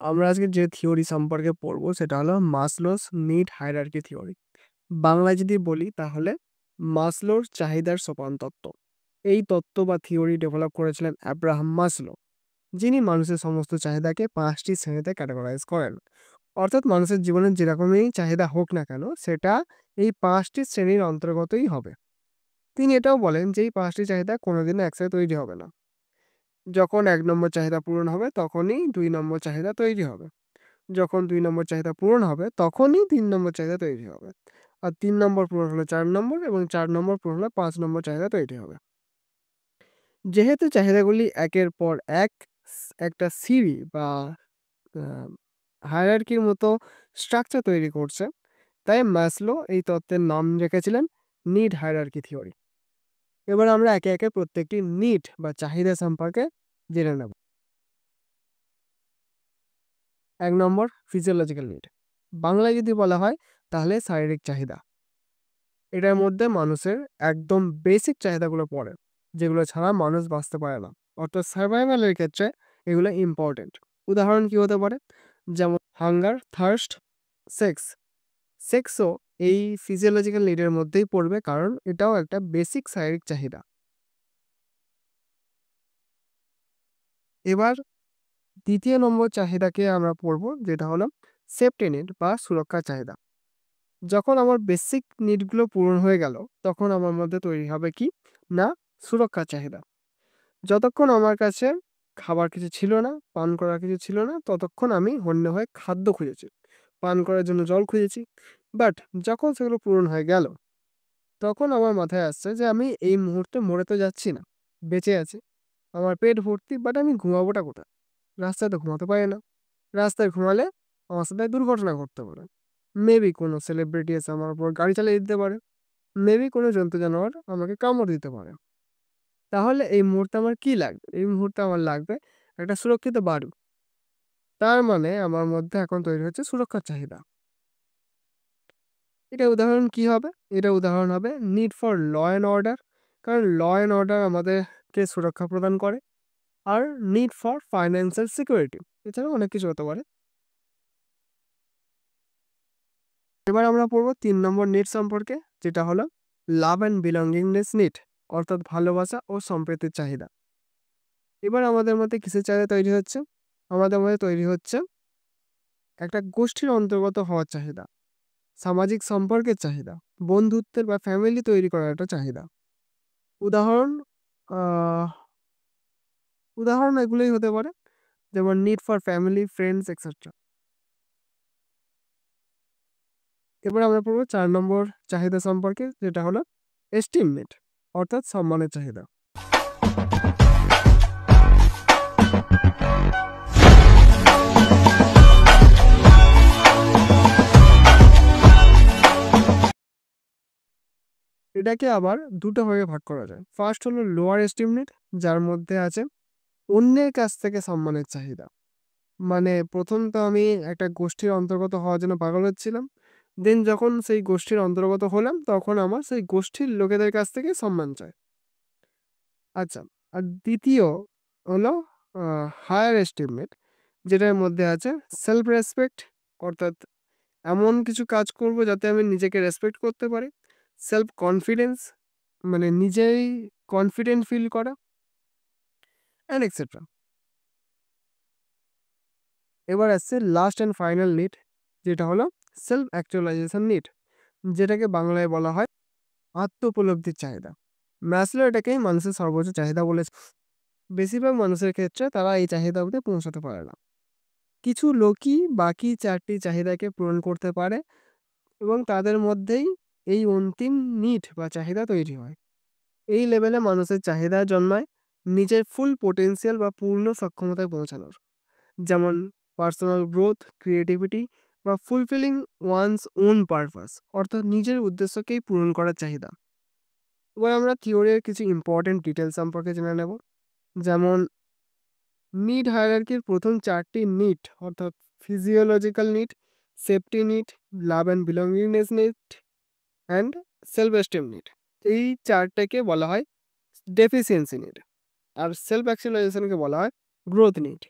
আমরা আজকে যে থিওরি সম্পর্কে পড়বো সেটা হলো মাসলোস নিড হায়ারার্কি থিওরি। বাংলায় যদি বলি তাহলে মাসলোর চাহিদার সোপান তত্ত্ব। এই তত্ত্ব বা থিওরি ডেভেলপ করেছিলেন অ্যাব্রাহাম মাসলো, যিনি মানুষের সমস্ত চাহিদাকে 5টি শ্রেণীতে ক্যাটাগরাইজ করেন। অর্থাৎ মানুষের জীবনের যেরকমই চাহিদা হোক না কেন সেটা এই 5টি শ্রেণীর অন্তর্গতই হবে। তিনি এটাও বলেন যে এই 5টি চাহিদা কোনোদিনও একসাথে তৈরি হবে না। যখন 1 নম্বর চাহিদা পূরণ হবে তখনই 2 নম্বর চাহিদা তৈরি হবে। যখন 2 নম্বর চাহিদা পূরণ হবে তখনই 3 নম্বর চাহিদা তৈরি হবে। আর 3 নম্বর পূরণ হলে 4 নম্বর এবং 4 নম্বর পূরণ হলে 5 নম্বর চাহিদা তৈরি হবে। যেহেতু চাহিদাগুলি একের পর এক একটা সিঁড়ি বা হায়ারার্কির মতো স্ট্রাকচার তৈরি করছে, তাই ম্যাসলো এই তত্ত্বের নাম রেখেছিলেন নিড হায়ারার্কি থিওরি। এবার আমরা একে একে প্রত্যেকটি নিড বা চাহিদা সম্পর্কে জেনে নেব। 1 নম্বর ফিজিওলজিক্যাল নিড। বাংলায় যদি বলা হয় তাহলে শারীরিক চাহিদা। এটার মধ্যে মানুষের একদম বেসিক চাহিদাগুলো পড়ে, যেগুলো ছাড়া মানুষ বাঁচতে পারে না। অর্থাৎ সার্ভাইভালের ক্ষেত্রে এগুলো ইম্পর্টেন্ট। উদাহরণ কি হতে পারে? যেমন হাঙ্গার, থার্স্ট, সেক্স। সেক্সও এই ফিজিওলজিক্যাল নিডের মধ্যেই পড়বে, কারণ এটাও একটা বেসিক শারীরিক চাহিদা। এবার দ্বিতীয় নম্বর চাহিদাকে আমরা পড়ব, যেটা হলো সেফটি নিড বা সুরক্ষা চাহিদা। যখন আমার বেসিক নিডগুলো পূরণ হয়ে গেল তখন আমার মধ্যে তৈরি হবে কি না, সুরক্ষা চাহিদা। যতক্ষণ আমার কাছে খাবার কিছু ছিল না, পান করার কিছু ছিল না, ততক্ষণ আমি হন্য হয়ে খাদ্য খুঁজেছি, পান করার জন্য জল খুঁজেছি। বাট যখন সেগুলো পূরণ হয়ে গেল তখন আমার মাথায় আসছে যে আমি এই মুহূর্তে মরে তো যাচ্ছি না, বেঁচে আছি, আমার পেট ভর্তি, বাট আমি ঘুমাবোটা কোথায়? রাস্তায় তো ঘুমাতে পারি না। রাস্তায় ঘুমালে আমার সাথে দুর্ঘটনা ঘটতে পারে। মেবি কোনো সেলিব্রিটি এসে আমার উপর গাড়ি চালিয়ে দিতে পারে। মেবি কোনো জন্তু জানোয়ার আমাকে কামড় দিতে পারে। তাহলে এই মুহূর্তে আমার কি লাগবে? এই মুহূর্তে আমার লাগবে একটা সুরক্ষিত বাড়ি। তার মানে আমার মধ্যে এখন তৈরি হচ্ছে সুরক্ষার চাহিদা। এটা উদাহরণ কি হবে? এটা উদাহরণ হবে need for law and order, কারণ ল অ্যান্ড অর্ডার আমাদেরকে সুরক্ষা প্রদান করে। আর নিড ফর ফাইন্যান্সিয়াল সিকিউরিটি, এছাড়াও অনেক কিছু হতে পারে। এবার আমরা পড়বো 3 নম্বর নিড সম্পর্কে, যেটা হলো লাভ অ্যান্ড বিলঙ্গিংনেস নিড, অর্থাৎ ভালোবাসা ও সম্প্রীতির চাহিদা। এবার আমাদের মধ্যে কিসের চাহিদা তৈরি হচ্ছে? আমাদের মধ্যে তৈরি হচ্ছে একটা গোষ্ঠীর অন্তর্গত হওয়ার চাহিদা, সামাজিক সম্পর্কের চাহিদা, বন্ধুত্বের বা ফ্যামিলি তৈরি করার একটা চাহিদা। উদাহরণ উদাহরণ এগুলোই হতে পারে, যেমন need for family, friends etcetera. এবার আমরা পড়বো 4 নম্বর চাহিদা সম্পর্কে, যেটা হলো এস্টিম নিড, অর্থাৎ সম্মানের চাহিদা। এটাকে আবার দুটো ভাগে ভাগ করা যায়। ফার্স্ট হলো লোয়ার এস্টিম নিড, যার মধ্যে আছে অন্যের কাছ থেকে সম্মানের চাহিদা। মানে প্রথম তো আমি একটা গোষ্ঠীর অন্তর্গত হওয়ার জন্য পাগল হচ্ছিলাম, দেন যখন সেই গোষ্ঠীর অন্তর্গত হলাম তখন আমার সেই গোষ্ঠীর লোকেদের কাছ থেকে সম্মান চাই। আচ্ছা, আর দ্বিতীয় হলো হায়ার এস্টিমেট, যেটার মধ্যে আছে সেলফ রেসপেক্ট, অর্থাৎ এমন কিছু কাজ করব যাতে আমি নিজেকে রেসপেক্ট করতে পারি। সেলফ কনফিডেন্স, মানে নিজেই কনফিডেন্ট ফিল করা, অ্যান্ড এক্সেট্রা। এবার আসছে লাস্ট অ্যান্ড ফাইনাল নিড, যেটা হলো সেলফ অ্যাকচুয়ালাইজেশন নিড, যেটাকে বাংলায় বলা হয় আত্ম উপলব্ধির চাহিদা। ম্যাসলো এটাকেই মানুষের সর্বোচ্চ চাহিদা বলেছে। বেশিরভাগ মানুষের ক্ষেত্রে তারা এই চাহিদা অবধি পৌঁছাতে পারে না। কিছু লোকই বাকি 4টি চাহিদাকে পূরণ করতে পারে এবং তাদের মধ্যেই এই অন্তিম নিড বা চাহিদা তৈরি হয়। এই লেভেলে মানুষের চাহিদা জন্মায় নিজের ফুল পোটেনশিয়াল বা পূর্ণ সক্ষমতায় পৌঁছানোর, যেমন পার্সোনাল গ্রোথ, ক্রিয়েটিভিটি বা ফুলফিলিং ওয়ানস ওন পারপাস, অর্থাৎ নিজের উদ্দেশ্যকেই পূরণ করার চাহিদা। এবার আমরা থিওরির কিছু ইম্পর্টেন্ট ডিটেলস সম্পর্কে জেনে নেব। যেমন নিড হায়ারার্কির প্রথম 4টি নিড, অর্থাৎ physiological need, safety need, love and belongingness need and self esteem need, এই 4টাকে বলা হয় ডেফিসিয়েন্সি নিড। আর সেলফ অ্যাকচুয়ালাইজেশনকে বলা হয় গ্রোথ নিড।